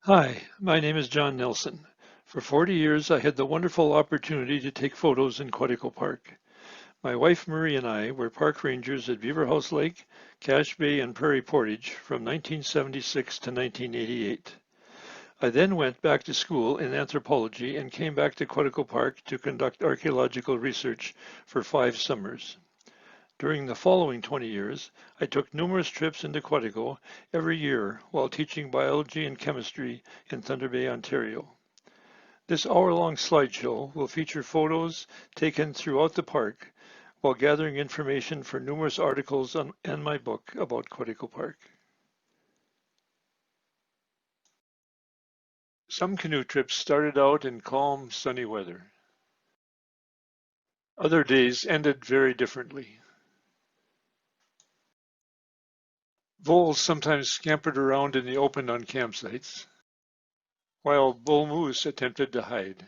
Hi, my name is Jon Nelson. For 40 years, I had the wonderful opportunity to take photos in Quetico Park. My wife Marie and I were park rangers at Beaver House Lake, Cache Bay, and Prairie Portage from 1976 to 1988. I then went back to school in anthropology and came back to Quetico Park to conduct archaeological research for 5 summers. During the following 20 years, I took numerous trips into Quetico every year while teaching biology and chemistry in Thunder Bay, Ontario. This hour-long slideshow will feature photos taken throughout the park while gathering information for numerous articles and my book about Quetico Park. Some canoe trips started out in calm, sunny weather. Other days ended very differently. Voles sometimes scampered around in the open on campsites, while bull moose attempted to hide.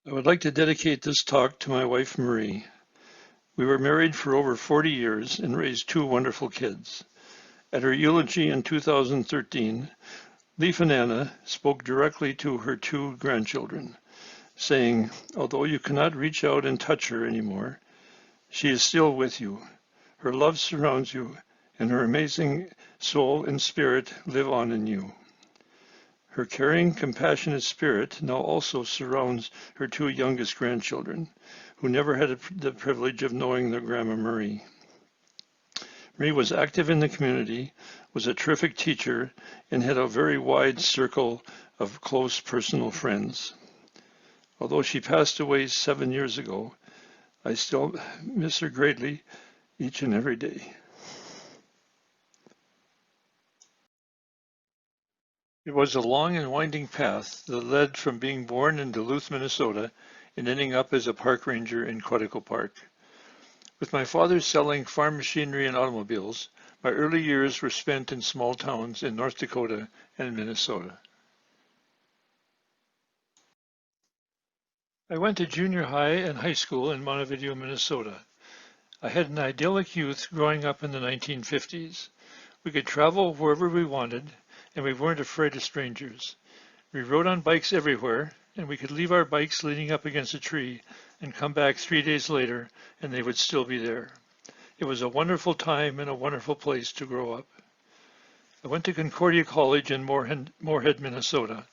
I would like to dedicate this talk to my wife Marie. We were married for over 40 years and raised two wonderful kids. At her eulogy in 2013, Leaf and Anna spoke directly to her two grandchildren, saying, "Although you cannot reach out and touch her anymore, she is still with you. Her love surrounds you, and her amazing soul and spirit live on in you." Her caring, compassionate spirit now also surrounds her two youngest grandchildren, who never had the privilege of knowing their Grandma Marie. Marie was active in the community, was a terrific teacher, and had a very wide circle of close personal friends. Although she passed away 7 years ago, I still miss her greatly each and every day. It was a long and winding path that led from being born in Duluth, Minnesota, and ending up as a park ranger in Quetico Park. With my father selling farm machinery and automobiles, my early years were spent in small towns in North Dakota and Minnesota. I went to junior high and high school in Montevideo, Minnesota. I had an idyllic youth growing up in the 1950s. We could travel wherever we wanted, and we weren't afraid of strangers. We rode on bikes everywhere, and we could leave our bikes leaning up against a tree and come back 3 days later, and they would still be there. It was a wonderful time and a wonderful place to grow up. I went to Concordia College in Moorhead, Minnesota.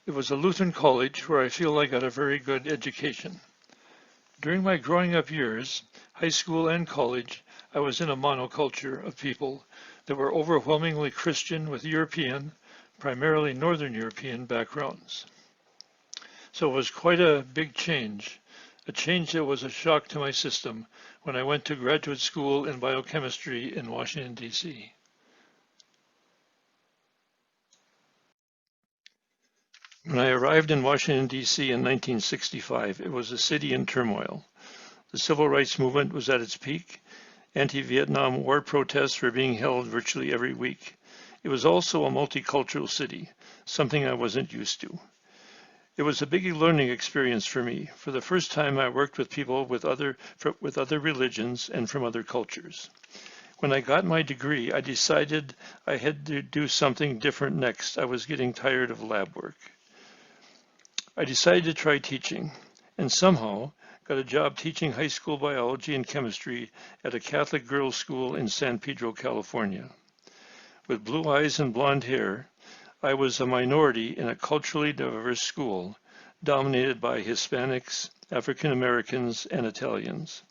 It was a Lutheran college where I feel I got a very good education. During my growing up years, high school and college, I was in a monoculture of people that were overwhelmingly Christian with European, primarily Northern European backgrounds. So it was quite a big change, a change that was a shock to my system when I went to graduate school in biochemistry in Washington, D.C. When I arrived in Washington, D.C. in 1965, it was a city in turmoil. The civil rights movement was at its peak. Anti-Vietnam War protests were being held virtually every week. It was also a multicultural city, something I wasn't used to. It was a big learning experience for me. For the first time, I worked with people with other religions and from other cultures. When I got my degree, I decided I had to do something different next. I was getting tired of lab work. I decided to try teaching, and somehow got a job teaching high school biology and chemistry at a Catholic girls' school in San Pedro, California. With blue eyes and blonde hair, I was a minority in a culturally diverse school dominated by Hispanics, African Americans, and Italians.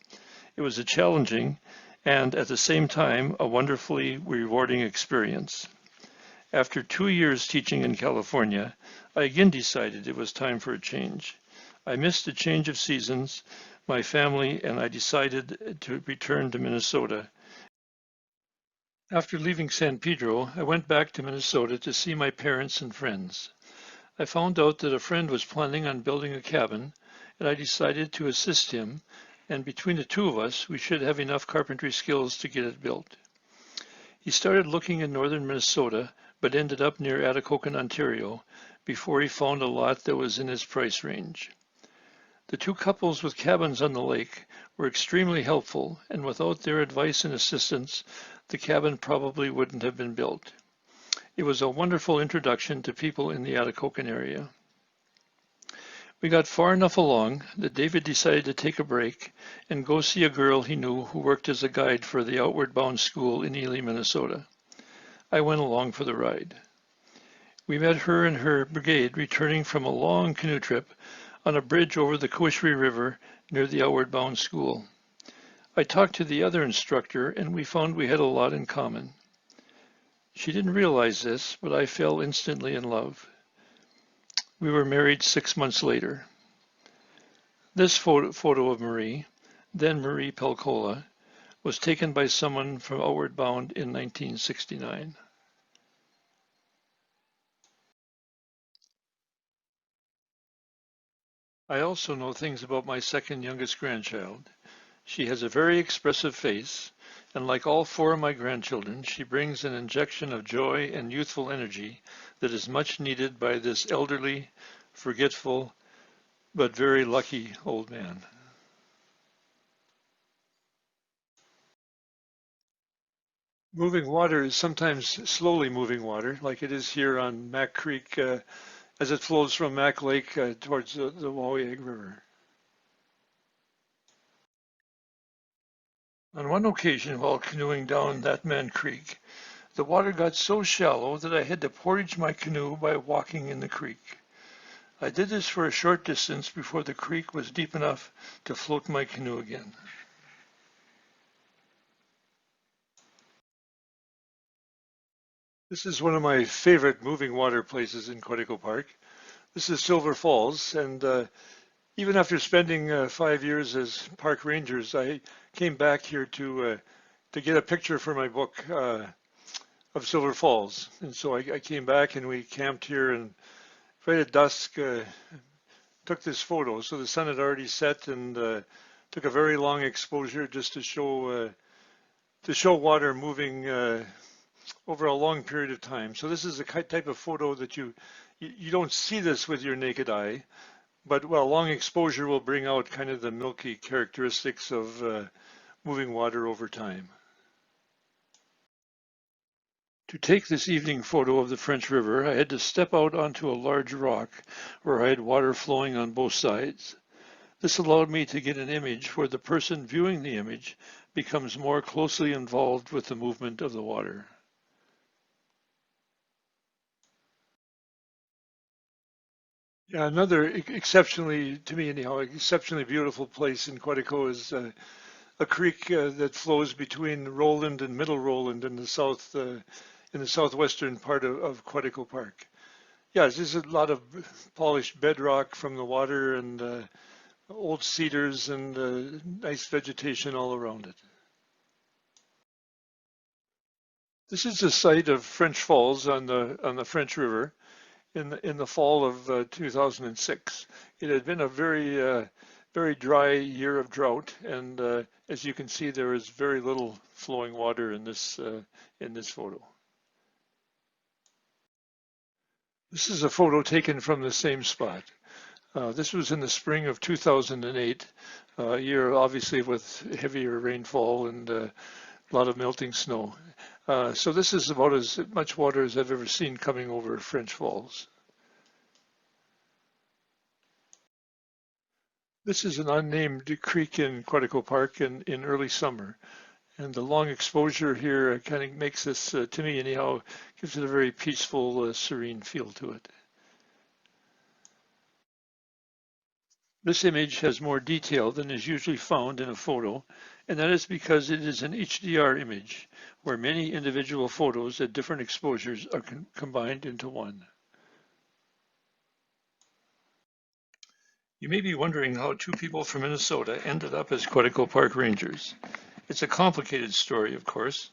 It was a challenging and at the same time a wonderfully rewarding experience. After 2 years teaching in California, I again decided it was time for a change. I missed a change of seasons, my family, and I decided to return to Minnesota. After leaving San Pedro, I went back to Minnesota to see my parents and friends. I found out that a friend was planning on building a cabin, and I decided to assist him, and between the two of us, we should have enough carpentry skills to get it built. He started looking in northern Minnesota, but ended up near Atikokan, Ontario, before he found a lot that was in his price range. The two couples with cabins on the lake were extremely helpful, and without their advice and assistance, the cabin probably wouldn't have been built. It was a wonderful introduction to people in the Atikokan area. We got far enough along that David decided to take a break and go see a girl he knew who worked as a guide for the Outward Bound School in Ely, Minnesota. I went along for the ride. We met her and her brigade returning from a long canoe trip on a bridge over the Quetico River near the Outward Bound School. I talked to the other instructor and we found we had a lot in common. She didn't realize this, but I fell instantly in love. We were married 6 months later. This photo of Marie, then Marie Pelcola, was taken by someone from Outward Bound in 1969. I also know things about my second youngest grandchild. She has a very expressive face, and like all four of my grandchildren, she brings an injection of joy and youthful energy that is much needed by this elderly, forgetful, but very lucky old man. Moving water is sometimes slowly moving water, like it is here on Mac Creek as it flows from Mac Lake towards the Wawiag River. On one occasion while canoeing down that man creek, the water got so shallow that I had to portage my canoe by walking in the creek. I did this for a short distance before the creek was deep enough to float my canoe again. This is one of my favorite moving water places in Quetico Park. This is Silver Falls, and even after spending 5 years as park rangers, I came back here to get a picture for my book of Silver Falls. And so I came back and we camped here, and right at dusk took this photo. So the sun had already set, and took a very long exposure just to show water moving over a long period of time. So this is the type of photo that you don't see this with your naked eye, but well, long exposure will bring out kind of the milky characteristics of moving water over time. To take this evening photo of the French River, I had to step out onto a large rock where I had water flowing on both sides. This allowed me to get an image where the person viewing the image becomes more closely involved with the movement of the water. Yeah, another exceptionally, to me anyhow, exceptionally beautiful place in Quetico is a creek that flows between Roland and Middle Roland in the in the southwestern part of Quetico Park. Yeah, there's a lot of polished bedrock from the water, and old cedars, and nice vegetation all around it. This is the site of French Falls on the French River in the fall of 2006. It had been a very dry year of drought, and as you can see, there is very little flowing water in this photo. This is a photo taken from the same spot. This was in the spring of 2008, a year obviously with heavier rainfall and a lot of melting snow. So this is about as much water as I've ever seen coming over French Falls. This is an unnamed creek in Quetico Park in early summer. And the long exposure here kind of makes this, to me anyhow, gives it a very peaceful, serene feel to it. This image has more detail than is usually found in a photo, and that is because it is an HDR image, where many individual photos at different exposures are combined into one. You may be wondering how two people from Minnesota ended up as Quetico Park Rangers. It's a complicated story, of course,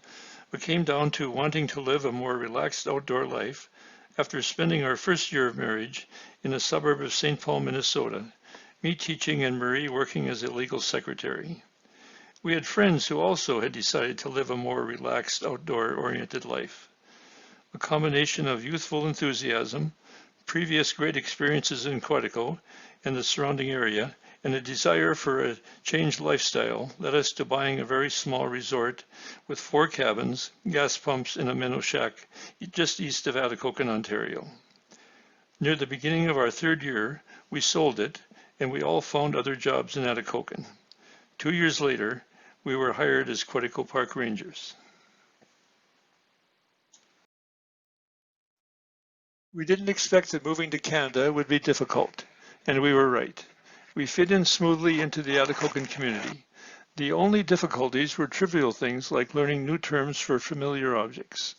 but came down to wanting to live a more relaxed outdoor life after spending our first year of marriage in a suburb of St. Paul, Minnesota, me teaching and Marie working as a legal secretary. We had friends who also had decided to live a more relaxed, outdoor-oriented life. A combination of youthful enthusiasm, previous great experiences in Quetico and the surrounding area, and a desire for a changed lifestyle led us to buying a very small resort with 4 cabins, gas pumps, and a minnow shack just east of Atikokan, Ontario. Near the beginning of our 3rd year, we sold it, and we all found other jobs in Atikokan. 2 years later, we were hired as Quetico Park Rangers. We didn't expect that moving to Canada would be difficult, and we were right. We fit in smoothly into the Atikokan community. The only difficulties were trivial things like learning new terms for familiar objects.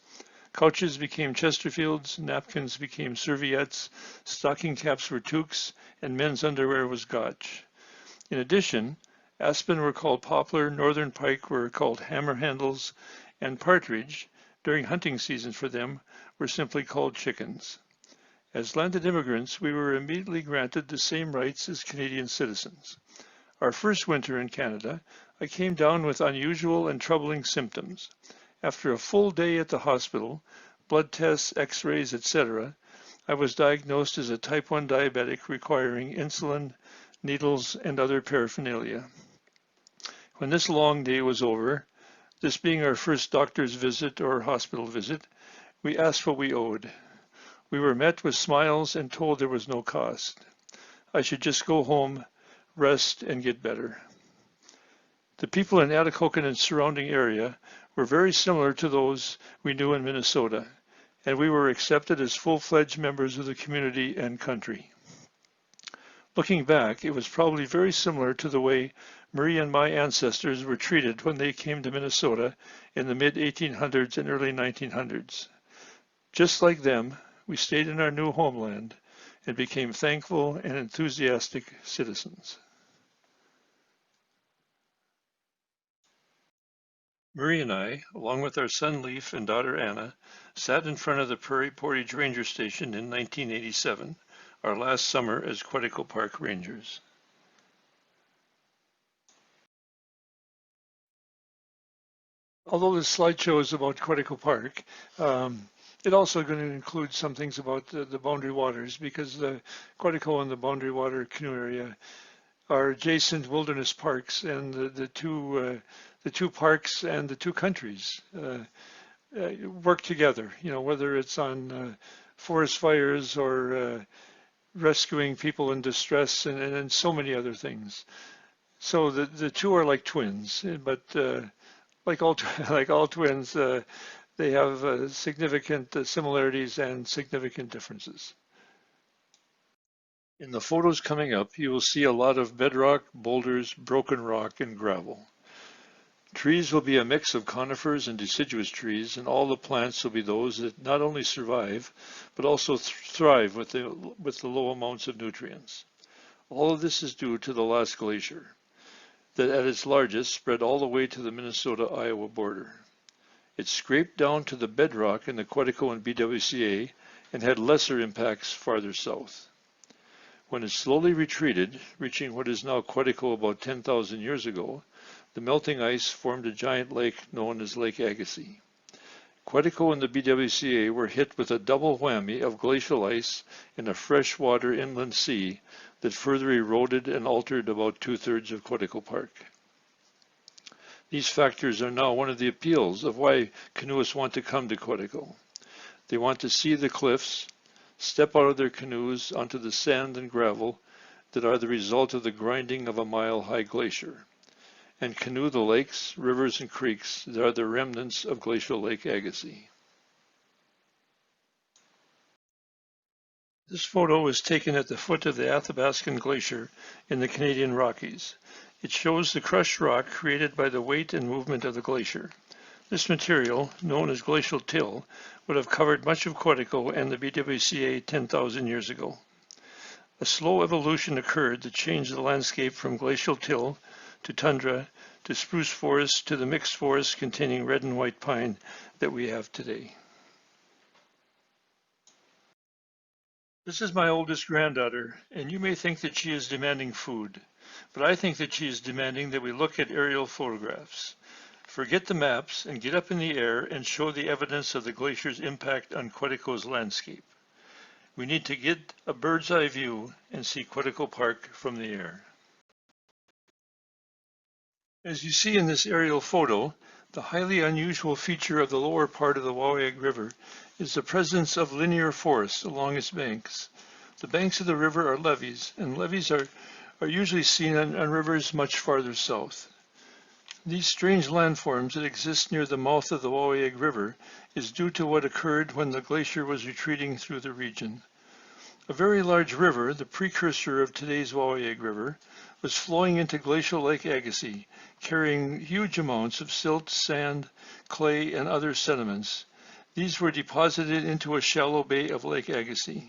Couches became Chesterfields, napkins became serviettes, stocking caps were toques, and men's underwear was gotch. In addition, aspen were called poplar, northern pike were called hammer handles, and partridge, during hunting season for them, were simply called chickens. As landed immigrants, we were immediately granted the same rights as Canadian citizens. Our first winter in Canada, I came down with unusual and troubling symptoms. After a full day at the hospital, blood tests, x-rays, etc., I was diagnosed as a type 1 diabetic requiring insulin, needles, and other paraphernalia. When this long day was over, this being our first doctor's visit or hospital visit, we asked what we owed. We were met with smiles and told there was no cost. I should just go home, rest, and get better. The people in Atikokan and surrounding area were very similar to those we knew in Minnesota, and we were accepted as full-fledged members of the community and country. Looking back, it was probably very similar to the way Marie and my ancestors were treated when they came to Minnesota in the mid-1800s and early 1900s. Just like them, we stayed in our new homeland and became thankful and enthusiastic citizens. Marie and I, along with our son Leaf and daughter Anna, sat in front of the Prairie Portage Ranger Station in 1987, our last summer as Quetico Park Rangers. Although this slideshow is about Quetico Park, it also going to include some things about the Boundary Waters, because the Quetico and the Boundary Water canoe area are adjacent wilderness parks, and the two parks and the two countries work together. You know, whether it's on forest fires or rescuing people in distress, and so many other things. So the two are like twins, but like all like all twins, they have significant similarities and significant differences. In the photos coming up, you will see a lot of bedrock, boulders, broken rock, and gravel. Trees will be a mix of conifers and deciduous trees, and all the plants will be those that not only survive, but also thrive with the low amounts of nutrients. All of this is due to the last glacier, that at its largest spread all the way to the Minnesota-Iowa border. It scraped down to the bedrock in the Quetico and BWCA and had lesser impacts farther south. When it slowly retreated, reaching what is now Quetico about 10,000 years ago, the melting ice formed a giant lake known as Lake Agassiz. Quetico and the BWCA were hit with a double whammy of glacial ice and a freshwater inland sea that further eroded and altered about 2/3 of Quetico Park. These factors are now one of the appeals of why canoeists want to come to Quetico. They want to see the cliffs, step out of their canoes onto the sand and gravel that are the result of the grinding of a mile-high glacier, and canoe the lakes, rivers, and creeks that are the remnants of glacial Lake Agassiz. This photo was taken at the foot of the Athabascan Glacier in the Canadian Rockies. It shows the crushed rock created by the weight and movement of the glacier. This material, known as glacial till, would have covered much of Quetico and the BWCA 10,000 years ago. A slow evolution occurred that changed the landscape from glacial till to tundra to spruce forest to the mixed forest containing red and white pine that we have today. This is my oldest granddaughter, and you may think that she is demanding food, but I think that she is demanding that we look at aerial photographs. Forget the maps and get up in the air and show the evidence of the glacier's impact on Quetico's landscape. We need to get a bird's eye view and see Quetico Park from the air. As you see in this aerial photo, the highly unusual feature of the lower part of the Wauyeg River is the presence of linear forests along its banks. The banks of the river are levees, and levees are usually seen on rivers much farther south. These strange landforms that exist near the mouth of the Wauyeg River is due to what occurred when the glacier was retreating through the region. A very large river, the precursor of today's Wauyeg River, was flowing into glacial Lake Agassiz, carrying huge amounts of silt, sand, clay, and other sediments. These were deposited into a shallow bay of Lake Agassiz.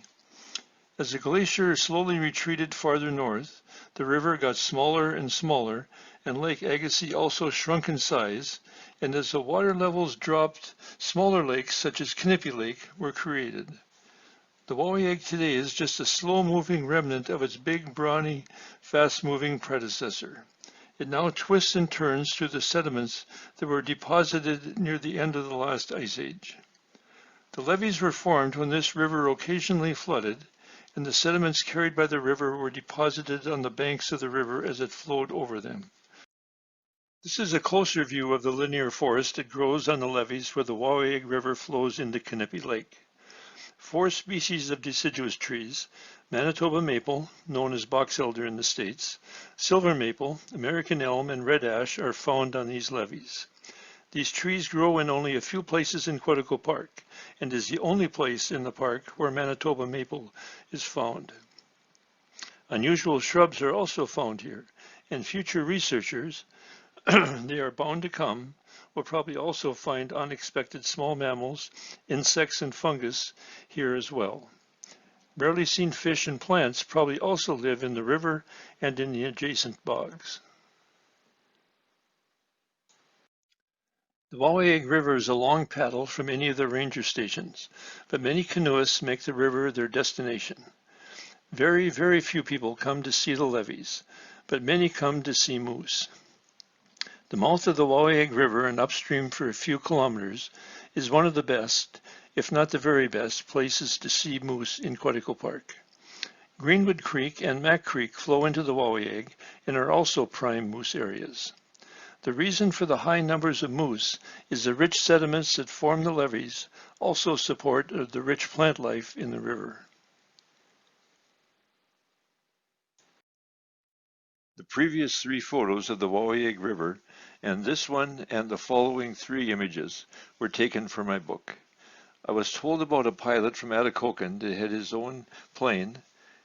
As the glacier slowly retreated farther north, the river got smaller and smaller, and Lake Agassiz also shrunk in size, and as the water levels dropped, smaller lakes such as Canoe Lake were created. The Wauyeg today is just a slow-moving remnant of its big, brawny, fast-moving predecessor. It now twists and turns through the sediments that were deposited near the end of the last ice age. The levees were formed when this river occasionally flooded, and the sediments carried by the river were deposited on the banks of the river as it flowed over them. This is a closer view of the linear forest that grows on the levees where the Wauyeg River flows into Canoe Lake. 4 species of deciduous trees, Manitoba maple, known as box elder in the States, silver maple, American elm, and red ash are found on these levees. These trees grow in only a few places in Quetico Park, and is the only place in the park where Manitoba maple is found. Unusual shrubs are also found here, and future researchers, they are bound to come, will probably also find unexpected small mammals, insects, and fungus here as well. Rarely seen fish and plants probably also live in the river and in the adjacent bogs. The Wauyeg River is a long paddle from any of the ranger stations, but many canoeists make the river their destination. Very, very few people come to see the levees, but many come to see moose. The mouth of the Wauyeg River and upstream for a few kilometers is one of the best, if not the very best, places to see moose in Quetico Park. Greenwood Creek and Mac Creek flow into the Wauyeg and are also prime moose areas. The reason for the high numbers of moose is the rich sediments that form the levees also support the rich plant life in the river. The previous 3 photos of the Wauyeg River and this one and the following 3 images were taken for my book. I was told about a pilot from Atikokan that had his own plane,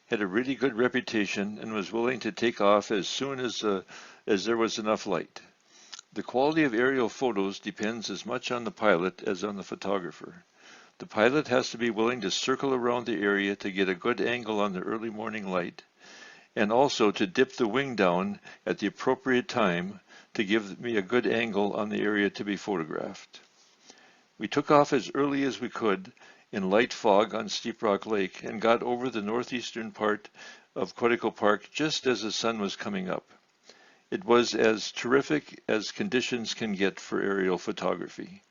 had a really good reputation, and was willing to take off as soon as there was enough light. The quality of aerial photos depends as much on the pilot as on the photographer. The pilot has to be willing to circle around the area to get a good angle on the early morning light, and also to dip the wing down at the appropriate time to give me a good angle on the area to be photographed. We took off as early as we could in light fog on Steep Rock Lake and got over the northeastern part of Quetico Park just as the sun was coming up. It was as terrific as conditions can get for aerial photography.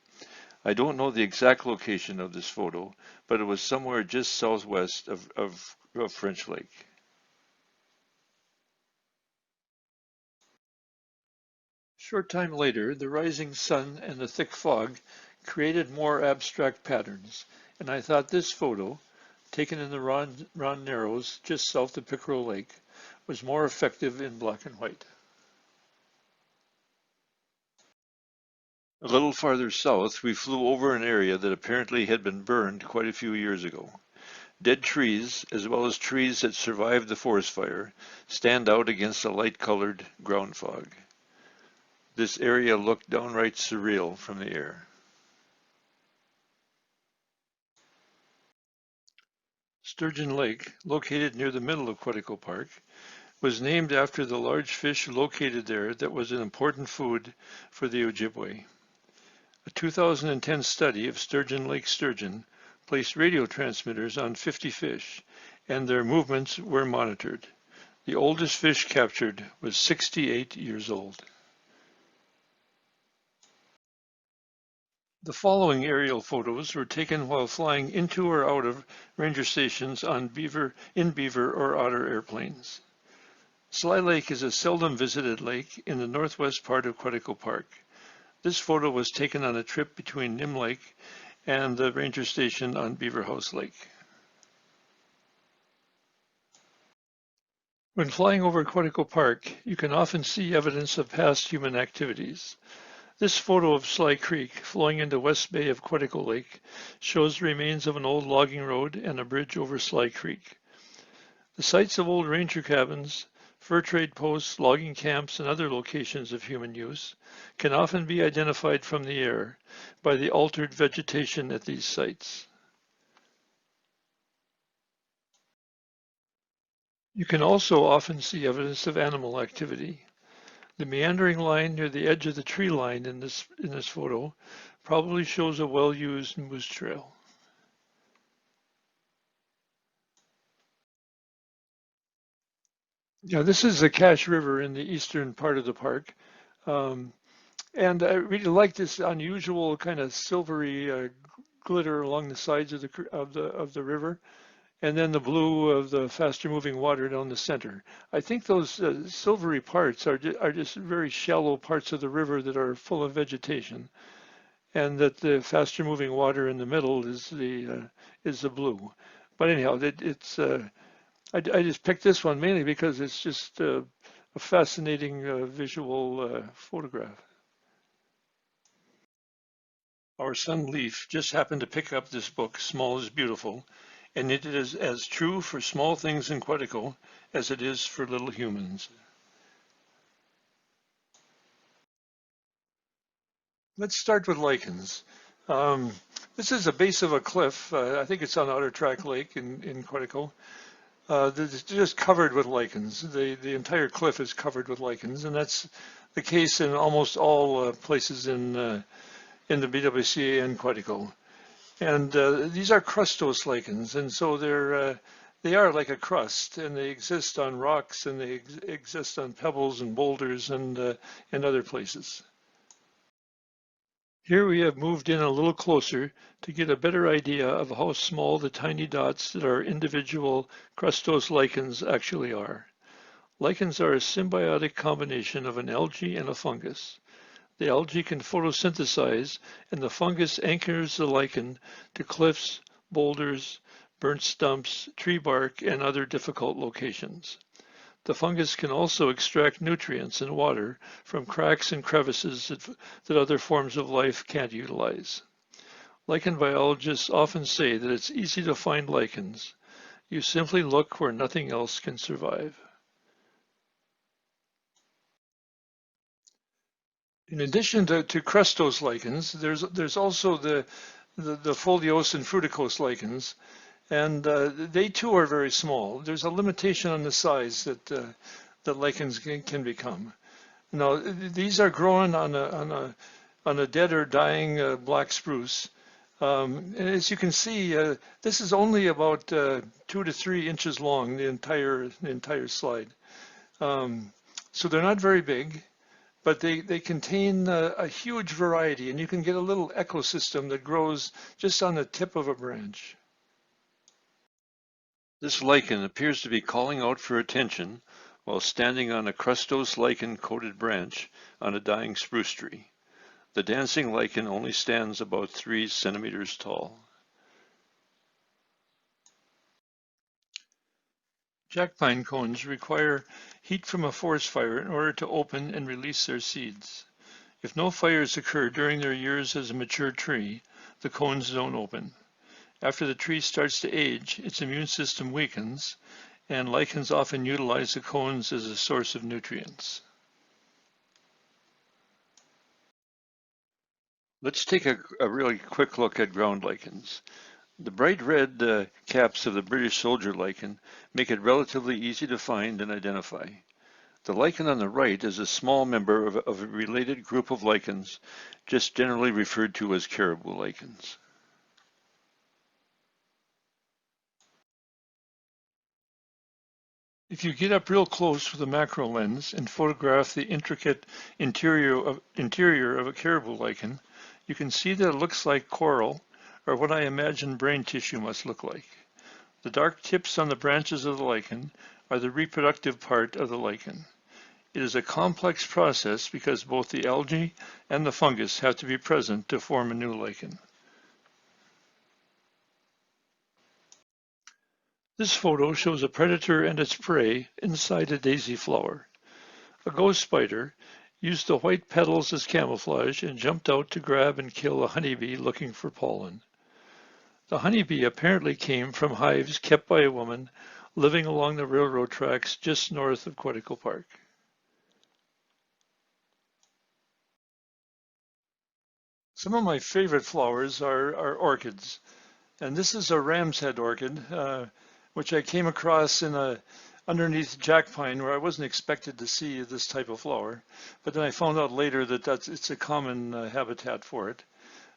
I don't know the exact location of this photo, but it was somewhere just southwest of French Lake. A short time later, the rising sun and the thick fog created more abstract patterns, and I thought this photo, taken in the Ron Narrows just south of Pickerel Lake, was more effective in black and white. A little farther south, we flew over an area that apparently had been burned quite a few years ago. Dead trees, as well as trees that survived the forest fire, stand out against a light-colored ground fog. This area looked downright surreal from the air. Sturgeon Lake, located near the middle of Quetico Park, was named after the large fish located there that was an important food for the Ojibwe. A 2010 study of Sturgeon Lake sturgeon placed radio transmitters on 50 fish, and their movements were monitored. The oldest fish captured was 68 years old. The following aerial photos were taken while flying into or out of ranger stations on beaver or otter airplanes. Sly Lake is a seldom visited lake in the northwest part of Quetico Park. This photo was taken on a trip between Nim Lake and the ranger station on Beaver House Lake. When flying over Quetico Park, you can often see evidence of past human activities. This photo of Sly Creek, flowing into West Bay of Quetico Lake, shows the remains of an old logging road and a bridge over Sly Creek. The sites of old ranger cabins, fur trade posts, logging camps, and other locations of human use can often be identified from the air by the altered vegetation at these sites. You can also often see evidence of animal activity. The meandering line near the edge of the tree line in this photo probably shows a well-used moose trail. Yeah, this is the Cache River in the eastern part of the park. Um, and I really like this unusual kind of silvery glitter along the sides of the river, and then the blue of the faster moving water down the center. I think those silvery parts are just very shallow parts of the river that are full of vegetation, and that the faster moving water in the middle is the blue. But anyhow, I just picked this one mainly because it's just a fascinating visual photograph. Our son Leaf just happened to pick up this book, Small is Beautiful, and it is as true for small things in Quetico as it is for little humans. Let's start with lichens. Um, this is the base of a cliff. I think it's on Otter Track Lake in Quetico. It's just covered with lichens. The entire cliff is covered with lichens, and that's the case in almost all places in the BWCA and Quetico. And these are crustose lichens, and so they are like a crust, and they exist on rocks, and they exist on pebbles and boulders and other places. Here we have moved in a little closer to get a better idea of how small the tiny dots that are individual crustose lichens actually are. Lichens are a symbiotic combination of an algae and a fungus. The algae can photosynthesize, and the fungus anchors the lichen to cliffs, boulders, burnt stumps, tree bark, and other difficult locations. The fungus can also extract nutrients and water from cracks and crevices that other forms of life can't utilize. Lichen biologists often say that it's easy to find lichens. You simply look where nothing else can survive. In addition to crustose lichens, there's also the foliose and fruticose lichens, and they too are very small. There's a limitation on the size that lichens can become. Now, these are grown on a dead or dying black spruce. And as you can see, this is only about 2 to 3 inches long, the entire slide. So they're not very big, but they contain a huge variety, and you can get a little ecosystem that grows just on the tip of a branch. This lichen appears to be calling out for attention while standing on a crustose lichen-coated branch on a dying spruce tree. The dancing lichen only stands about 3 centimeters tall. Jack pine cones require heat from a forest fire in order to open and release their seeds. If no fires occur during their years as a mature tree, the cones don't open. After the tree starts to age, its immune system weakens, and lichens often utilize the cones as a source of nutrients. Let's take a really quick look at ground lichens. The bright red caps of the British soldier lichen make it relatively easy to find and identify. The lichen on the right is a small member of a related group of lichens, just generally referred to as caribou lichens. If you get up real close with a macro lens and photograph the intricate interior of a caribou lichen, you can see that it looks like coral, or what I imagine brain tissue must look like. The dark tips on the branches of the lichen are the reproductive part of the lichen. It is a complex process because both the algae and the fungus have to be present to form a new lichen. This photo shows a predator and its prey inside a daisy flower. A ghost spider used the white petals as camouflage and jumped out to grab and kill a honeybee looking for pollen. The honeybee apparently came from hives kept by a woman living along the railroad tracks just north of Quetico Park. Some of my favorite flowers are orchids. And this is a ram's head orchid, which I came across underneath jack pine where I wasn't expected to see this type of flower. But then I found out later that it's a common habitat for it.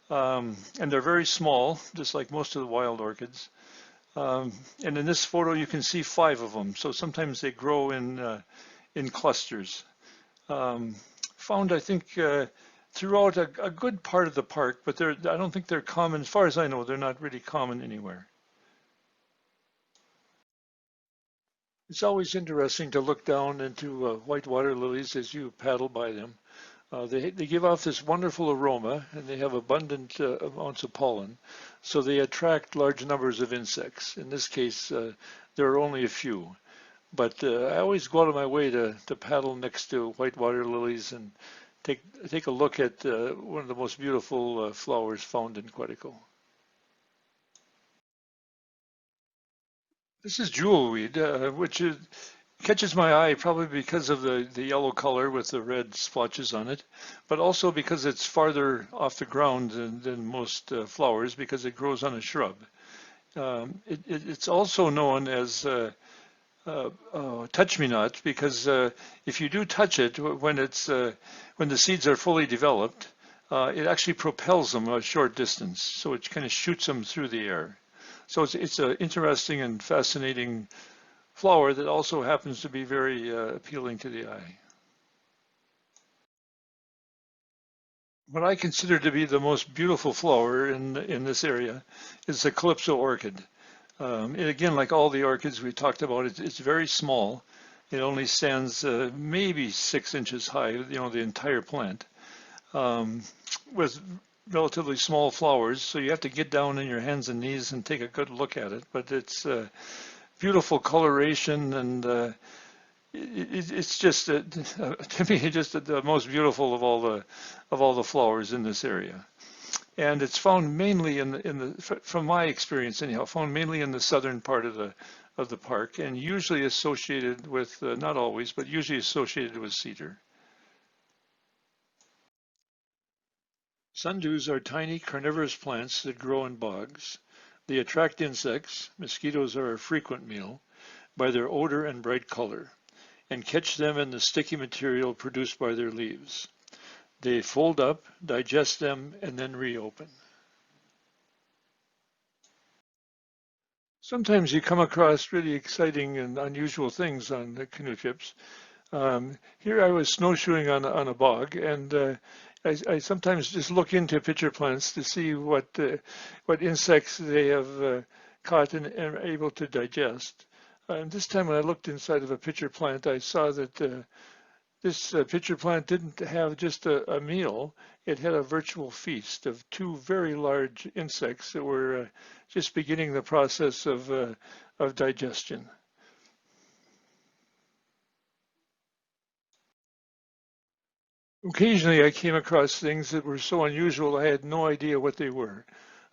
And they're very small, just like most of the wild orchids. And in this photo, you can see 5 of them. So sometimes they grow in clusters. Found, I think, throughout a good part of the park, but I don't think they're common. As far as I know, they're not really common anywhere. It's always interesting to look down into white water lilies as you paddle by them. They give off this wonderful aroma, and they have abundant amounts of pollen, so they attract large numbers of insects. In this case, there are only a few. But I always go out of my way to paddle next to white water lilies and take a look at one of the most beautiful flowers found in Quetico. This is jewelweed, which catches my eye probably because of the yellow color with the red splotches on it, but also because it's farther off the ground than most flowers because it grows on a shrub. It's also known as touch me not because if you do touch it when the seeds are fully developed, it actually propels them a short distance, so it kind of shoots them through the air. So it's an interesting and fascinating flower that also happens to be very appealing to the eye. What I consider to be the most beautiful flower in this area is the calypso orchid. And again, like all the orchids we talked about, it's very small. It only stands maybe 6 inches high, the entire plant, with relatively small flowers. So you have to get down on your hands and knees and take a good look at it. But it's beautiful coloration, and it's just to me just the most beautiful of all the flowers in this area. And it's found mainly from my experience anyhow, found mainly in the southern part of the park, and usually associated with not always, but usually associated with cedar. Sundews are tiny carnivorous plants that grow in bogs. They attract insects, mosquitoes are a frequent meal, by their odor and bright color, and catch them in the sticky material produced by their leaves. They fold up, digest them, and then reopen. Sometimes you come across really exciting and unusual things on the canoe trips. Here I was snowshoeing on a bog, and I sometimes just look into pitcher plants to see what insects they have caught and are able to digest. And this time when I looked inside of a pitcher plant, I saw that this pitcher plant didn't have just a meal. It had a virtual feast of 2 very large insects that were just beginning the process of digestion. Occasionally I came across things that were so unusual I had no idea what they were.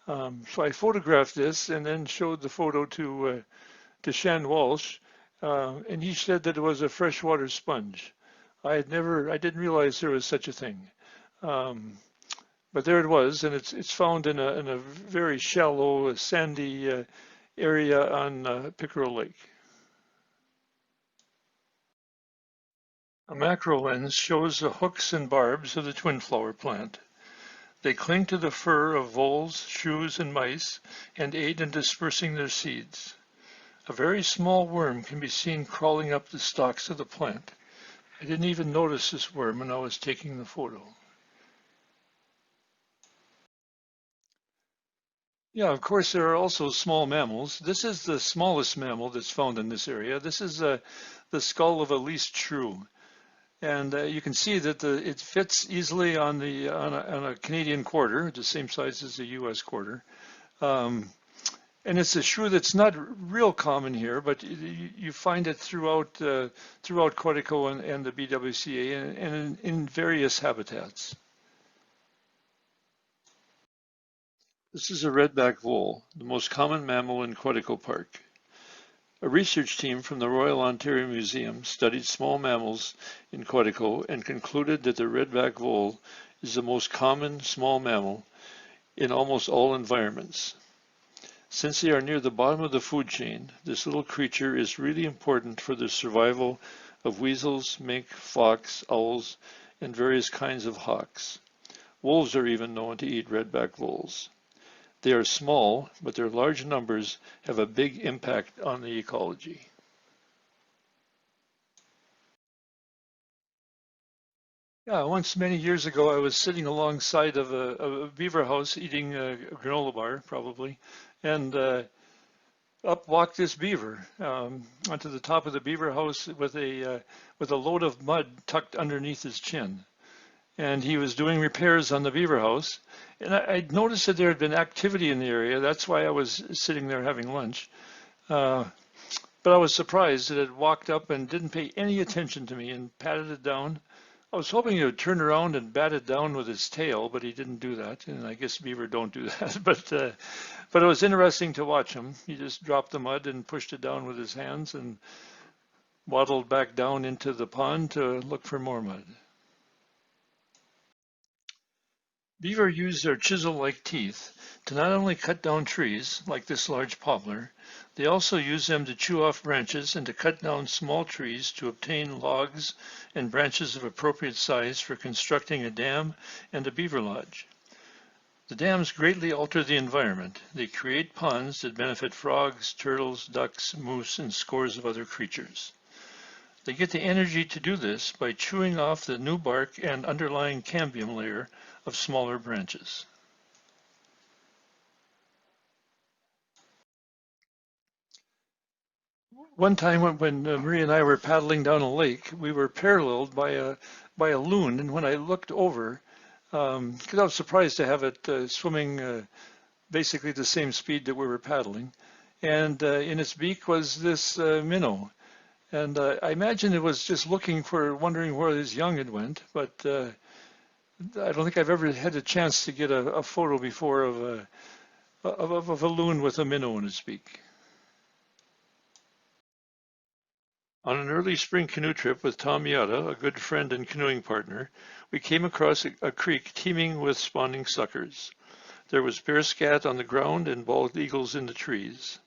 So I photographed this and then showed the photo to Shan Walsh, and he said that it was a freshwater sponge. I didn't realize there was such a thing. But there it was, and it's found in a very shallow, sandy area on Pickerel Lake. A macro lens shows the hooks and barbs of the twin flower plant. They cling to the fur of voles, shrews, and mice and aid in dispersing their seeds. A very small worm can be seen crawling up the stalks of the plant. I didn't even notice this worm when I was taking the photo. Yeah, of course, there are also small mammals. This is the smallest mammal that's found in this area. This is the skull of a least shrew. And you can see that it fits easily on a Canadian quarter, the same size as a U.S. quarter. Um, and it's a shrew that's not real common here, but you find it throughout Quetico and the BWCA and in various habitats. This is a redback vole, the most common mammal in Quetico Park. A research team from the Royal Ontario Museum studied small mammals in Quetico and concluded that the redback vole is the most common small mammal in almost all environments. Since they are near the bottom of the food chain, this little creature is really important for the survival of weasels, mink, fox, owls, and various kinds of hawks. Wolves are even known to eat redback voles. They are small, but their large numbers have a big impact on the ecology. Yeah, once many years ago, I was sitting alongside of a beaver house eating a granola bar, probably, and up walked this beaver onto the top of the beaver house with a load of mud tucked underneath his chin. And he was doing repairs on the beaver house. And I'd noticed that there had been activity in the area. That's why I was sitting there having lunch. Uh, but I was surprised that it walked up and didn't pay any attention to me and patted it down. I was hoping he would turn around and bat it down with his tail, but he didn't do that. And I guess beaver don't do that. But it was interesting to watch him. He just dropped the mud and pushed it down with his hands and waddled back down into the pond to look for more mud. Beaver use their chisel-like teeth to not only cut down trees, like this large poplar, they also use them to chew off branches and to cut down small trees to obtain logs and branches of appropriate size for constructing a dam and a beaver lodge. The dams greatly alter the environment. They create ponds that benefit frogs, turtles, ducks, moose, and scores of other creatures. They get the energy to do this by chewing off the new bark and underlying cambium layer of smaller branches. One time when Maria and I were paddling down a lake, we were paralleled by a loon, and when I looked over, because I was surprised to have it swimming basically the same speed that we were paddling, and in its beak was this minnow. And I imagine it was just wondering where his young had went, but I don't think I've ever had a chance to get a photo before of a loon with a minnow in its beak. On an early spring canoe trip with Tom Yata, a good friend and canoeing partner, we came across a creek teeming with spawning suckers. There was bear scat on the ground and bald eagles in the trees.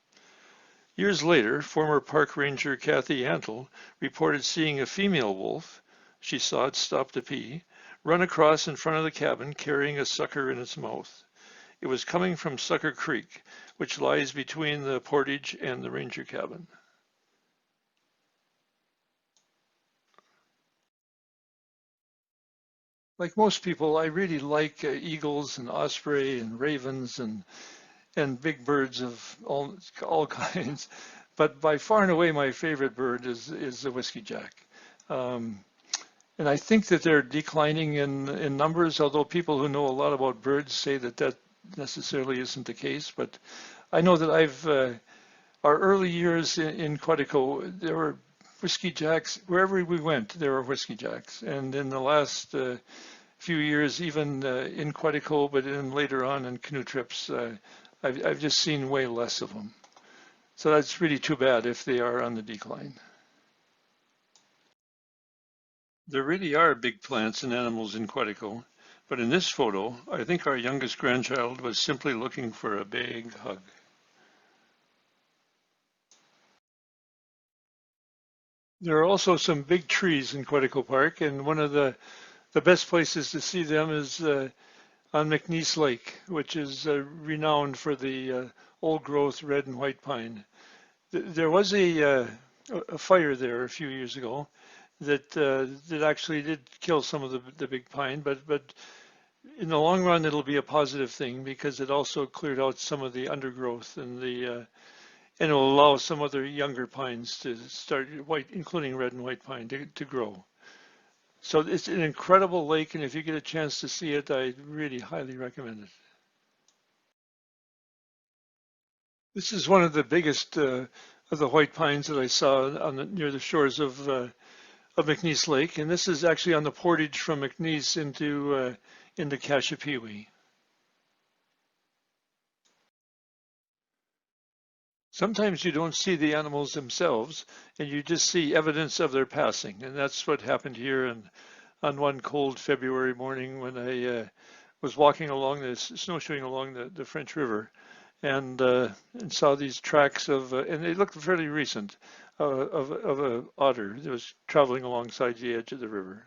Years later, former park ranger Kathy Antle reported seeing a female wolf, she saw it stop to pee, run across in front of the cabin carrying a sucker in its mouth. It was coming from Sucker Creek, which lies between the portage and the ranger cabin. Like most people, I really like eagles and osprey and ravens and big birds of all kinds. But by far and away, my favorite bird is the whiskey jack. Um, and I think that they're declining in numbers, although people who know a lot about birds say that that necessarily isn't the case. But I know that our early years in Quetico, there were whiskey jacks, wherever we went, there were whiskey jacks. And in the last few years, even in Quetico, but then later on in canoe trips, I've just seen way less of them. So that's really too bad if they are on the decline. There really are big plants and animals in Quetico, but in this photo, I think our youngest grandchild was simply looking for a big hug. There are also some big trees in Quetico Park, and one of the best places to see them is on McNeese Lake, which is renowned for the old growth red and white pine. There was a fire there a few years ago that actually did kill some of the big pine, but in the long run, it'll be a positive thing because it also cleared out some of the undergrowth and it'll allow some other younger pines to start, including red and white pine, to grow. So it's an incredible lake, and if you get a chance to see it, I really highly recommend it. This is one of the biggest of the white pines that I saw near the shores of McNeese Lake, and this is actually on the portage from McNeese into Cassiopeia. Sometimes you don't see the animals themselves, and you just see evidence of their passing, and that's what happened here. And on one cold February morning when I was walking along snowshoeing along the French River, and saw these tracks and they looked fairly recent, of a otter that was traveling alongside the edge of the river.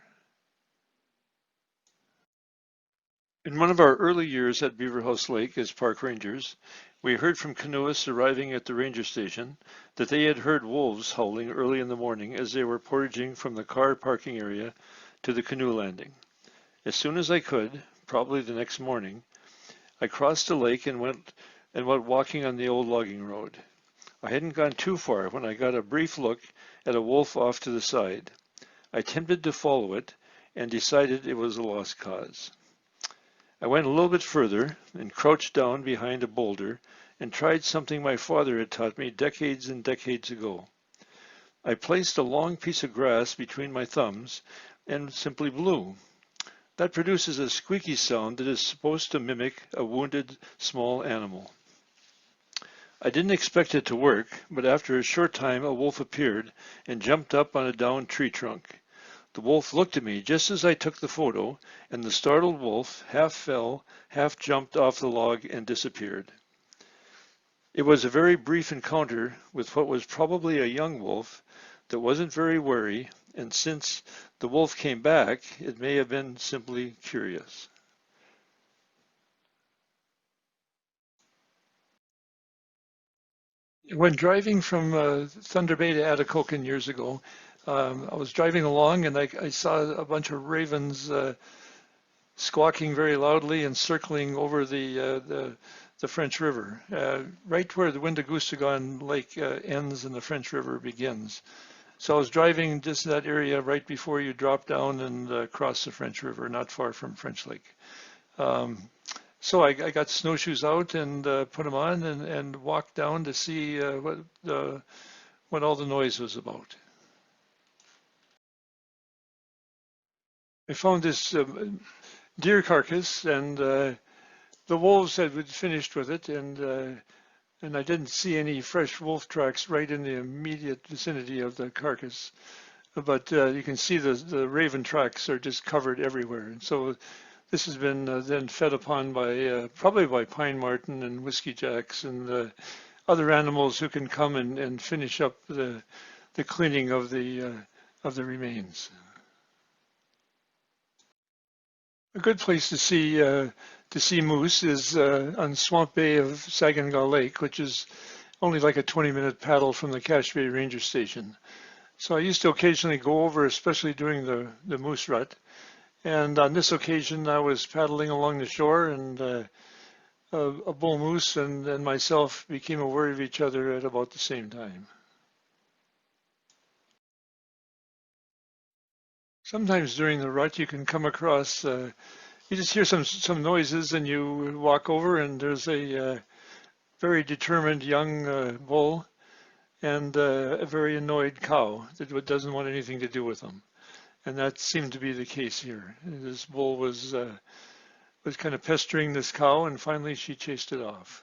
In one of our early years at Beaver House Lake as park rangers, we heard from canoeists arriving at the ranger station that they had heard wolves howling early in the morning as they were portaging from the car parking area to the canoe landing. As soon as I could, probably the next morning, I crossed the lake and went walking on the old logging road. I hadn't gone too far when I got a brief look at a wolf off to the side. I attempted to follow it and decided it was a lost cause. I went a little bit further and crouched down behind a boulder and tried something my father had taught me decades and decades ago. I placed a long piece of grass between my thumbs and simply blew. That produces a squeaky sound that is supposed to mimic a wounded small animal. I didn't expect it to work, but after a short time a wolf appeared and jumped up on a downed tree trunk. The wolf looked at me just as I took the photo, and the startled wolf half fell, half jumped off the log and disappeared. It was a very brief encounter with what was probably a young wolf that wasn't very wary, and since the wolf came back, it may have been simply curious. When driving from Thunder Bay to Atikokan years ago, I was driving along and I saw a bunch of ravens squawking very loudly and circling over the French River, right where the Windagustagon Lake ends and the French River begins. So I was driving just that area right before you drop down and cross the French River, not far from French Lake. Um, so I got snowshoes out and put them on and walked down to see what all the noise was about. I found this deer carcass, and the wolves had finished with it, and I didn't see any fresh wolf tracks right in the immediate vicinity of the carcass. But you can see the raven tracks are just covered everywhere. And so this has been then fed upon by probably by pine marten and whiskey jacks and other animals who can come and finish up the cleaning of the remains. A good place to see moose is on Swamp Bay of Saginaw Lake, which is only like a 20-minute paddle from the Cache Bay Ranger Station. So I used to occasionally go over, especially during the moose rut. And on this occasion, I was paddling along the shore, and a bull moose and myself became aware of each other at about the same time. Sometimes during the rut, you can come across, you just hear some noises, and you walk over, and there's a very determined young bull and a very annoyed cow that doesn't want anything to do with them. And that seemed to be the case here. This bull was kind of pestering this cow, and finally she chased it off.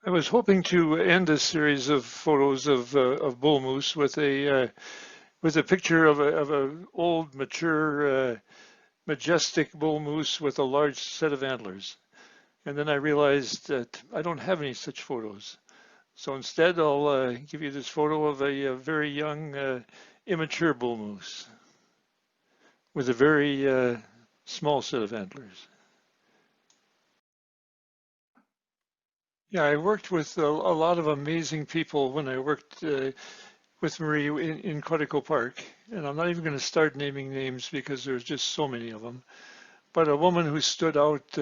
I was hoping to end this series of photos of bull moose with a picture of a old mature majestic bull moose with a large set of antlers. And then I realized that I don't have any such photos. So instead, I'll give you this photo of a very young, immature bull moose with a very small set of antlers. Yeah, I worked with a lot of amazing people when I worked with Marie in Quetico Park, and I'm not even going to start naming names because there's just so many of them. But a woman who stood out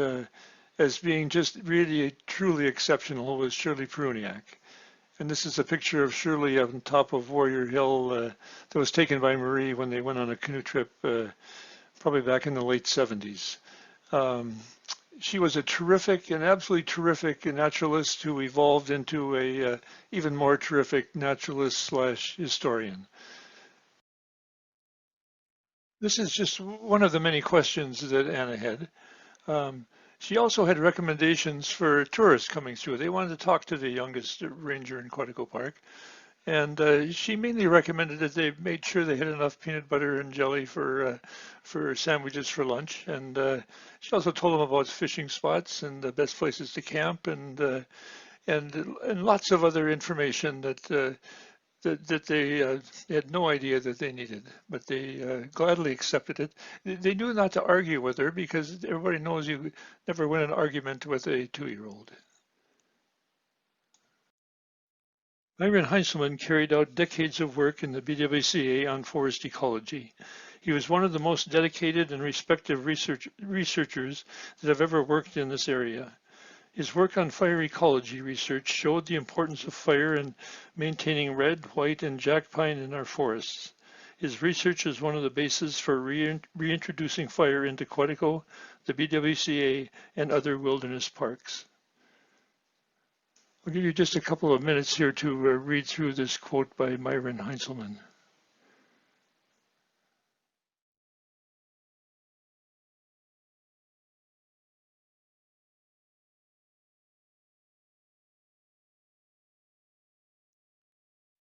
as being just really truly exceptional was Shirley Pruniak. And this is a picture of Shirley on top of Warrior Hill that was taken by Marie when they went on a canoe trip, probably back in the late 70s. Um, she was a terrific, an absolutely terrific naturalist who evolved into a even more terrific naturalist slash historian. This is just one of the many questions that Anna had. Um, she also had recommendations for tourists coming through. They wanted to talk to the youngest ranger in Quetico Park. And she mainly recommended that they made sure they had enough peanut butter and jelly for sandwiches for lunch. And she also told them about fishing spots and the best places to camp and lots of other information that they had no idea that they needed, but they gladly accepted it. They knew not to argue with her because everybody knows you never win an argument with a 2-year-old. Myron Heinzelman carried out decades of work in the BWCA on forest ecology. He was one of the most dedicated and respected researchers that have ever worked in this area. His work on fire ecology research showed the importance of fire in maintaining red, white, and jack pine in our forests. His research is one of the bases for reintroducing fire into Quetico, the BWCA, and other wilderness parks. I'll give you just a couple of minutes here to read through this quote by Myron Heinzelman.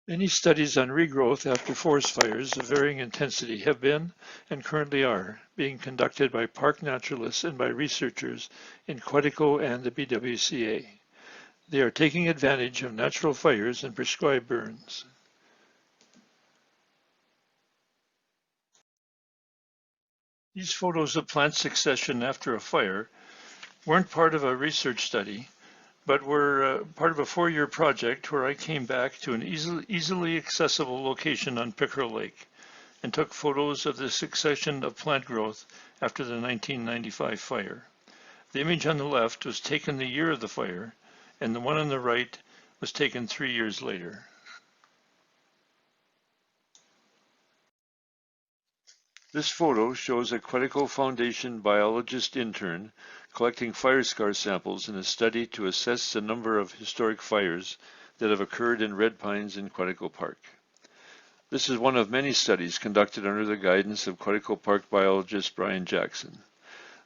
Many studies on regrowth after forest fires of varying intensity have been, and currently are, being conducted by park naturalists and by researchers in Quetico and the BWCA. They are taking advantage of natural fires and prescribed burns. These photos of plant succession after a fire weren't part of a research study, but were part of a 4-year project where I came back to an easily accessible location on Pickerel Lake and took photos of the succession of plant growth after the 1995 fire. The image on the left was taken the year of the fire, and the one on the right was taken 3 years later. This photo shows a Quetico Foundation biologist intern collecting fire scar samples in a study to assess the number of historic fires that have occurred in red pines in Quetico Park. This is one of many studies conducted under the guidance of Quetico Park biologist Brian Jackson.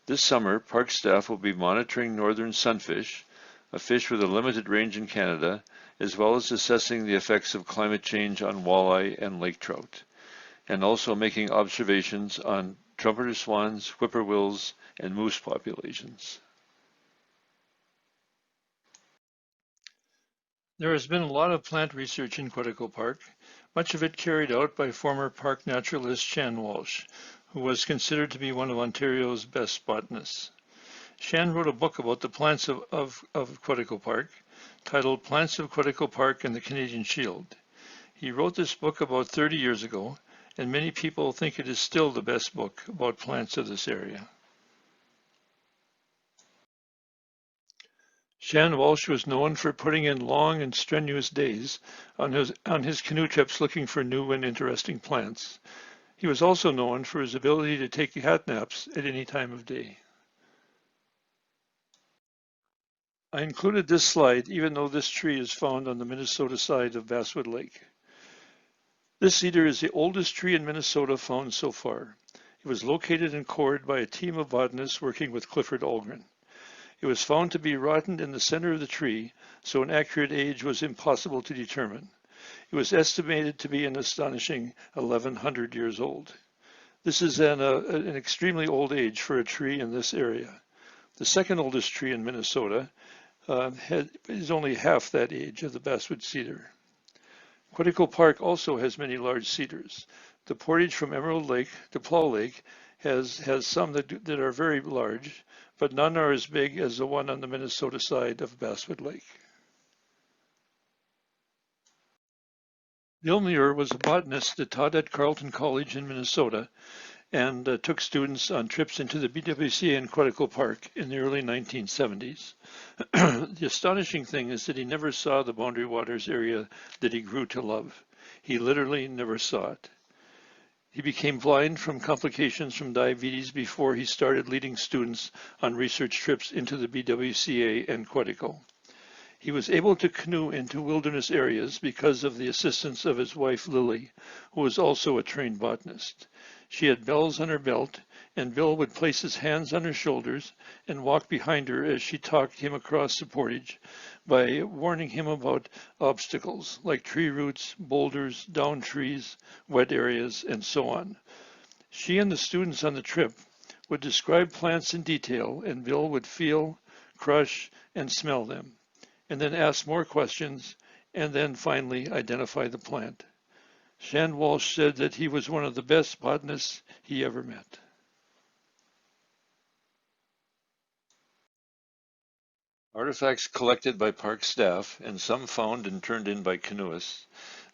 This summer, park staff will be monitoring northern sunfish, a fish with a limited range in Canada, as well as assessing the effects of climate change on walleye and lake trout, and also making observations on trumpeter swans, whippoorwills, and moose populations. There has been a lot of plant research in Quetico Park, much of it carried out by former park naturalist Shan Walsh, who was considered to be one of Ontario's best botanists. Shan wrote a book about the plants of Quetico Park, titled Plants of Quetico Park and the Canadian Shield. He wrote this book about 30 years ago, and many people think it is still the best book about plants of this area. Shan Walsh was known for putting in long and strenuous days on his canoe trips looking for new and interesting plants. He was also known for his ability to take cat naps at any time of day. I included this slide even though this tree is found on the Minnesota side of Basswood Lake. This cedar is the oldest tree in Minnesota found so far. It was located and cored by a team of botanists working with Clifford Ahlgren. It was found to be rotten in the center of the tree, so an accurate age was impossible to determine. It was estimated to be an astonishing 1,100 years old. This is an extremely old age for a tree in this area. The second oldest tree in Minnesota is only half that age of the basswood cedar. Quetico Park also has many large cedars. The portage from Emerald Lake to Plow Lake has some that are very large, but none are as big as the one on the Minnesota side of Basswood Lake. Bill Muir was a botanist that taught at Carleton College in Minnesota and took students on trips into the BWCA in Quetico Park in the early 1970s. The astonishing thing is that he never saw the Boundary Waters area that he grew to love. He literally never saw it. He became blind from complications from diabetes before he started leading students on research trips into the BWCA and Quetico. He was able to canoe into wilderness areas because of the assistance of his wife Lily, who was also a trained botanist. She had bells on her belt, and Bill would place his hands on her shoulders and walk behind her as she talked him across the portage by warning him about obstacles like tree roots, boulders, downed trees, wet areas, and so on. She and the students on the trip would describe plants in detail, and Bill would feel, crush, and smell them, and then ask more questions, and then finally identify the plant. Shan Walsh said that he was one of the best botanists he ever met. Artifacts collected by park staff and some found and turned in by canoeists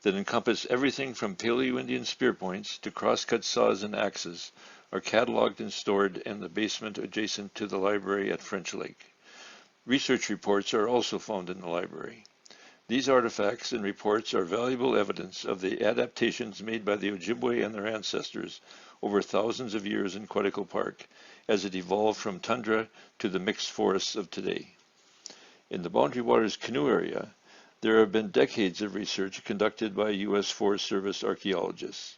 that encompass everything from Paleo-Indian spear points to crosscut saws and axes are cataloged and stored in the basement adjacent to the library at French Lake. Research reports are also found in the library. These artifacts and reports are valuable evidence of the adaptations made by the Ojibwe and their ancestors over thousands of years in Quetico Park as it evolved from tundra to the mixed forests of today. In the Boundary Waters canoe area, there have been decades of research conducted by U.S. Forest Service archaeologists.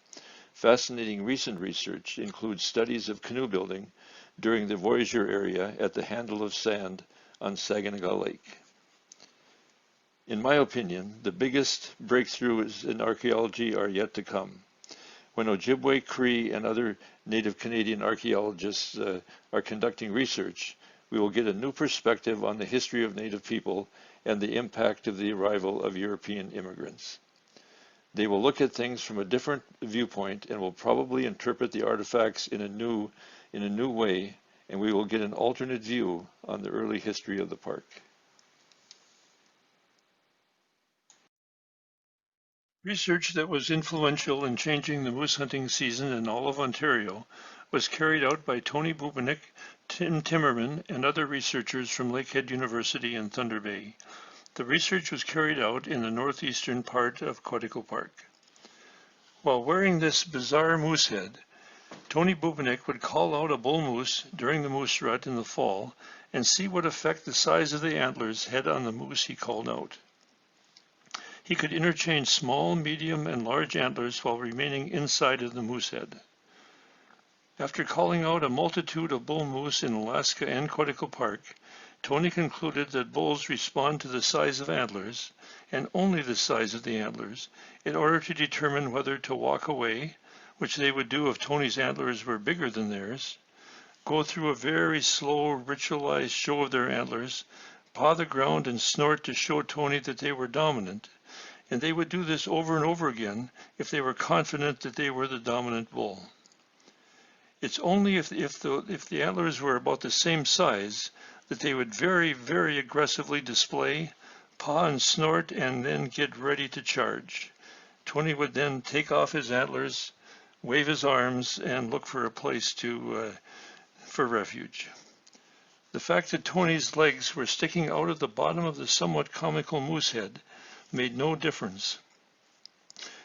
Fascinating recent research includes studies of canoe building during the Voyageur area at the Handle of Sand on Saginaw Lake. In my opinion, the biggest breakthroughs in archaeology are yet to come. When Ojibwe, Cree, and other Native Canadian archaeologists are conducting research, we will get a new perspective on the history of Native people and the impact of the arrival of European immigrants. They will look at things from a different viewpoint and will probably interpret the artifacts in a new way, and we will get an alternate view on the early history of the park. Research that was influential in changing the moose hunting season in all of Ontario was carried out by Tony Bubenick, Tim Timmerman, and other researchers from Lakehead University in Thunder Bay. The research was carried out in the northeastern part of Quetico Park. While wearing this bizarre moose head, Tony Bubenick would call out a bull moose during the moose rut in the fall and see what effect the size of the antlers had on the moose he called out. He could interchange small, medium, and large antlers while remaining inside of the moose head. After calling out a multitude of bull moose in Alaska and Quetico Park, Tony concluded that bulls respond to the size of antlers, and only the size of the antlers, in order to determine whether to walk away, which they would do if Tony's antlers were bigger than theirs, go through a very slow, ritualized show of their antlers, paw the ground and snort to show Tony that they were dominant, and they would do this over and over again if they were confident that they were the dominant bull. It's only if the antlers were about the same size that they would very, very aggressively display, paw and snort, and then get ready to charge. Tony would then take off his antlers, wave his arms, and look for a place for refuge. The fact that Tony's legs were sticking out of the bottom of the somewhat comical moose head made no difference.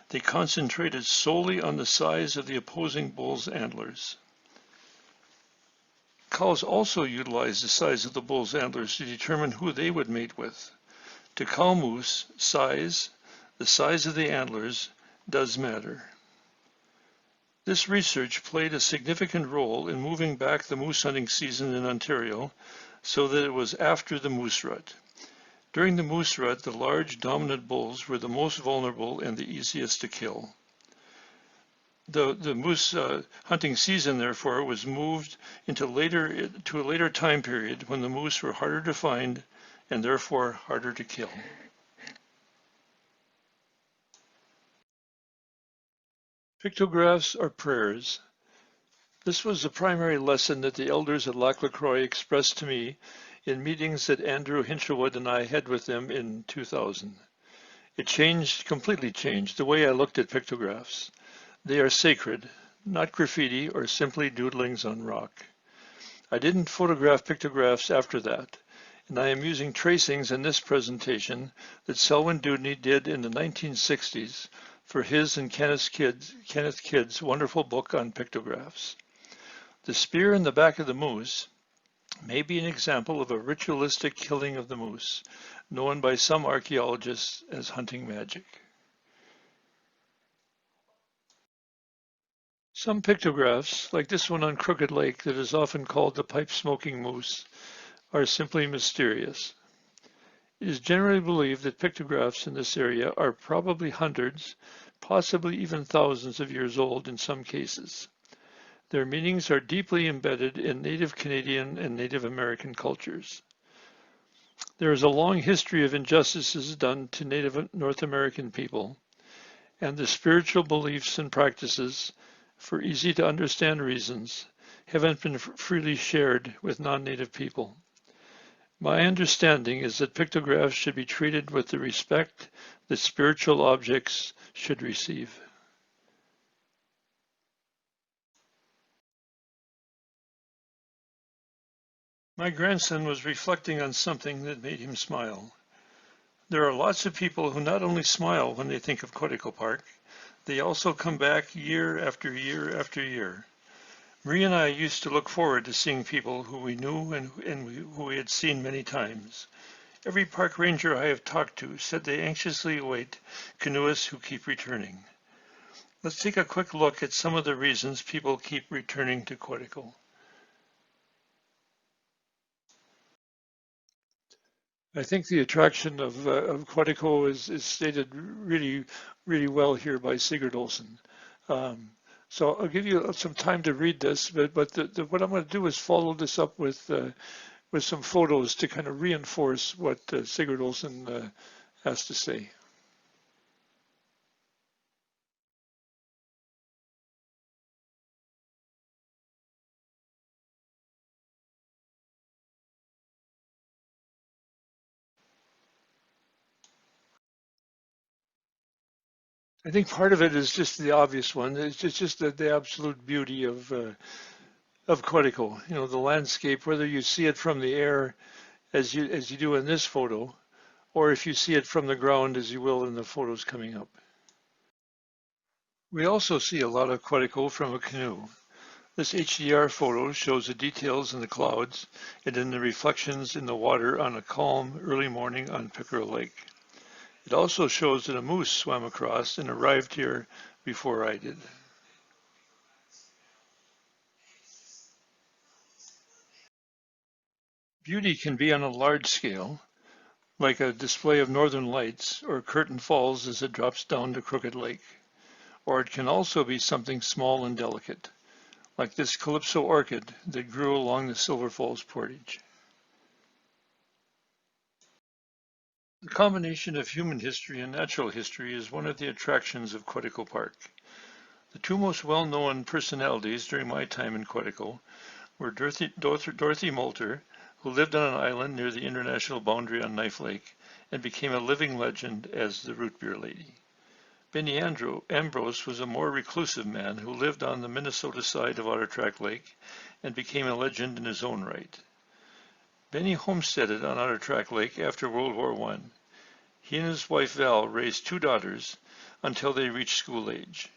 They concentrated solely on the size of the opposing bull's antlers. Cows also utilized the size of the bull's antlers to determine who they would mate with. To cow moose, the size of the antlers does matter. This research played a significant role in moving back the moose hunting season in Ontario so that it was after the moose rut. During the moose rut, the large dominant bulls were the most vulnerable and the easiest to kill. The moose hunting season, therefore, was moved to a later time period when the moose were harder to find and therefore harder to kill. Pictographs are prayers. This was the primary lesson that the elders at Lac La Croix expressed to me in meetings that Andrew Hinshelwood and I had with them in 2000. It changed, completely changed, the way I looked at pictographs. They are sacred, not graffiti or simply doodlings on rock. I didn't photograph pictographs after that, and I am using tracings in this presentation that Selwyn Dewdney did in the 1960s for his and Kenneth Kidd's wonderful book on pictographs. The spear in the back of the moose may be an example of a ritualistic killing of the moose, known by some archaeologists as hunting magic. Some pictographs, like this one on Crooked Lake that is often called the pipe-smoking moose, are simply mysterious. It is generally believed that pictographs in this area are probably hundreds, possibly even thousands of years old in some cases. Their meanings are deeply embedded in Native Canadian and Native American cultures. There is a long history of injustices done to Native North American people, and the spiritual beliefs and practices, for easy to understand reasons, haven't been freely shared with non-Native people. My understanding is that pictographs should be treated with the respect that spiritual objects should receive. My grandson was reflecting on something that made him smile. There are lots of people who not only smile when they think of Quetico Park, they also come back year after year after year. Marie and I used to look forward to seeing people who we knew and who we had seen many times. Every park ranger I have talked to said they anxiously await canoeists who keep returning. Let's take a quick look at some of the reasons people keep returning to Quetico. I think the attraction of Quetico is stated really well here by Sigurd Olsen. So I'll give you some time to read this, but what I'm going to do is follow this up with some photos to kind of reinforce what Sigurd Olsen has to say. I think part of it is just the obvious one. It's just the absolute beauty of Quetico. You know, the landscape, whether you see it from the air as you do in this photo, or if you see it from the ground as you will in the photos coming up. We also see a lot of Quetico from a canoe. This HDR photo shows the details in the clouds and in the reflections in the water on a calm early morning on Pickerel Lake. It also shows that a moose swam across and arrived here before I did. Beauty can be on a large scale, like a display of northern lights or Curtain Falls as it drops down to Crooked Lake. Or it can also be something small and delicate, like this calypso orchid that grew along the Silver Falls portage. The combination of human history and natural history is one of the attractions of Quetico Park. The two most well-known personalities during my time in Quetico were Dorothy Moulter, who lived on an island near the international boundary on Knife Lake and became a living legend as the Root Beer Lady. Benny Ambrose was a more reclusive man who lived on the Minnesota side of Otter Track Lake and became a legend in his own right. Benny homesteaded on Otter Track Lake after World War I. He and his wife Val raised two daughters until they reached school age.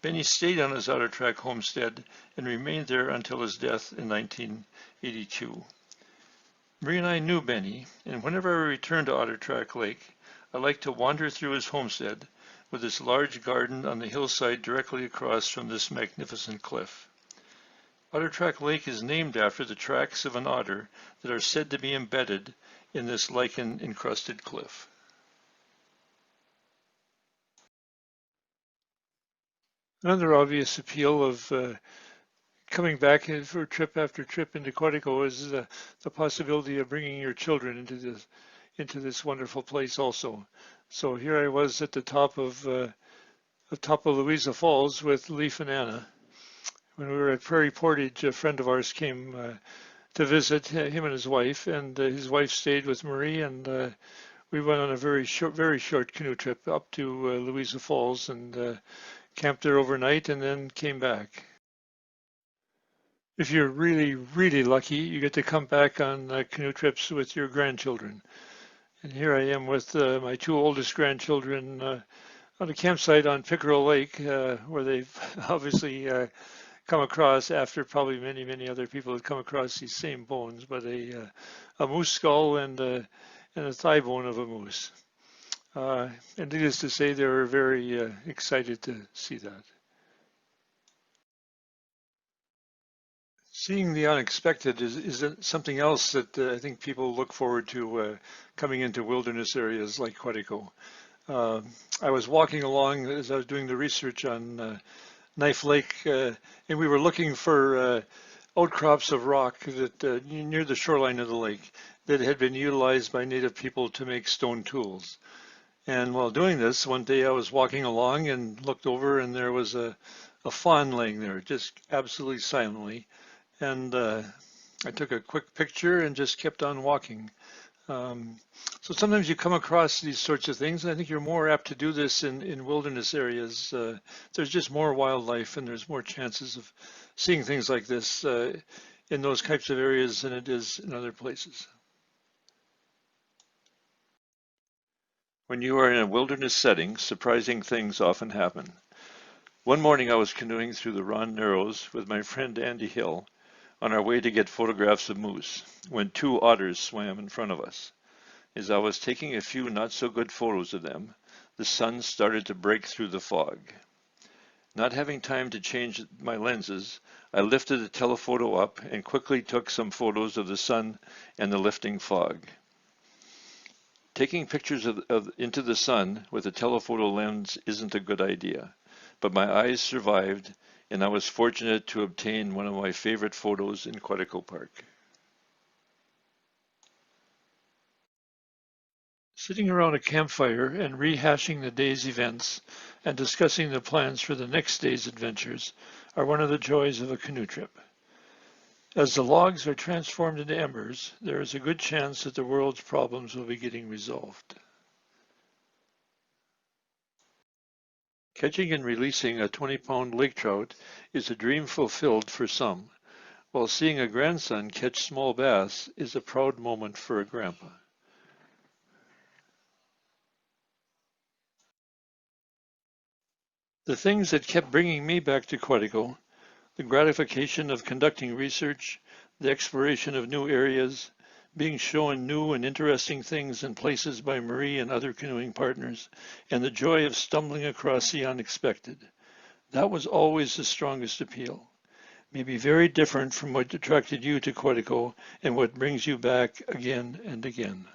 Benny stayed on his Otter Track homestead and remained there until his death in 1982. Marie and I knew Benny, and whenever I returned to Otter Track Lake, I liked to wander through his homestead with its large garden on the hillside directly across from this magnificent cliff. Otter Track Lake is named after the tracks of an otter that are said to be embedded in this lichen-encrusted cliff. Another obvious appeal of coming back for trip after trip into Quetico is the possibility of bringing your children into this wonderful place also. So here I was at the top of Louisa Falls with Leaf and Anna. When we were at Prairie Portage, a friend of ours came to visit him and his wife stayed with Marie, and We went on a very short canoe trip up to Louisa Falls and camped there overnight and then came back. If you're really lucky, you get to come back on canoe trips with your grandchildren. And here I am with my two oldest grandchildren on a campsite on Pickerel Lake, where they've obviously come across, after probably many other people have come across these same bones, but a moose skull and a thigh bone of a moose. And needless to say, they were very excited to see that. Seeing the unexpected is something else that I think people look forward to coming into wilderness areas like Quetico. I was walking along as I was doing the research on Knife Lake, and we were looking for outcrops of rock that near the shoreline of the lake that had been utilized by native people to make stone tools. And while doing this, one day I was walking along and looked over, and there was a fawn laying there, just absolutely silently. And I took a quick picture and just kept on walking. Um, so sometimes you come across these sorts of things, and I think you're more apt to do this in wilderness areas. There's just more wildlife, and there's more chances of seeing things like this in those types of areas than it is in other places. When you are in a wilderness setting, surprising things often happen. One morning I was canoeing through the Ron Narrows with my friend Andy Hill on our way to get photographs of moose, when two otters swam in front of us. As I was taking a few not so good photos of them, the sun started to break through the fog. Not having time to change my lenses, I lifted the telephoto up and quickly took some photos of the sun and the lifting fog. Taking pictures into the sun with a telephoto lens isn't a good idea, but my eyes survived, and I was fortunate to obtain one of my favorite photos in Quetico Park. Sitting around a campfire and rehashing the day's events and discussing the plans for the next day's adventures are one of the joys of a canoe trip. As the logs are transformed into embers, there is a good chance that the world's problems will be getting resolved. Catching and releasing a 20-pound lake trout is a dream fulfilled for some, while seeing a grandson catch small bass is a proud moment for a grandpa. The things that kept bringing me back to Quetico, the gratification of conducting research, the exploration of new areas, being shown new and interesting things and places by Marie and other canoeing partners, and the joy of stumbling across the unexpected. That was always the strongest appeal. Maybe very different from what attracted you to Quetico and what brings you back again and again.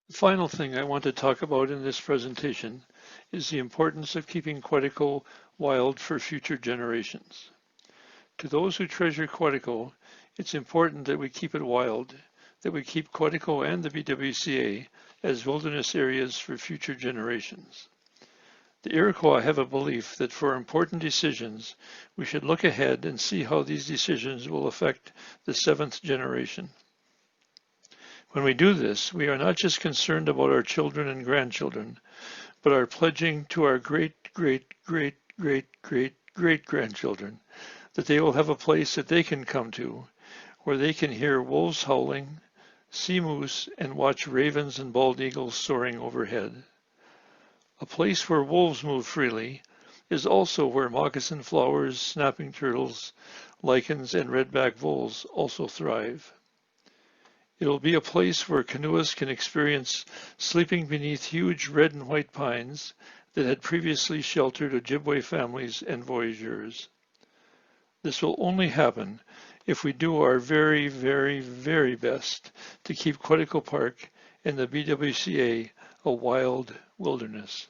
The final thing I want to talk about in this presentation is the importance of keeping Quetico wild for future generations. To those who treasure Quetico, it's important that we keep it wild, that we keep Quetico and the BWCA as wilderness areas for future generations. The Iroquois have a belief that for important decisions, we should look ahead and see how these decisions will affect the seventh generation. When we do this, we are not just concerned about our children and grandchildren, but are pledging to our great-great-great-great-great-grandchildren that they will have a place that they can come to, where they can hear wolves howling, see moose, and watch ravens and bald eagles soaring overhead. A place where wolves move freely is also where moccasin flowers, snapping turtles, lichens, and redback voles also thrive. It will be a place where canoeists can experience sleeping beneath huge red and white pines that had previously sheltered Ojibwe families and voyageurs. This will only happen if we do our very best to keep Quetico Park and the BWCA a wild wilderness.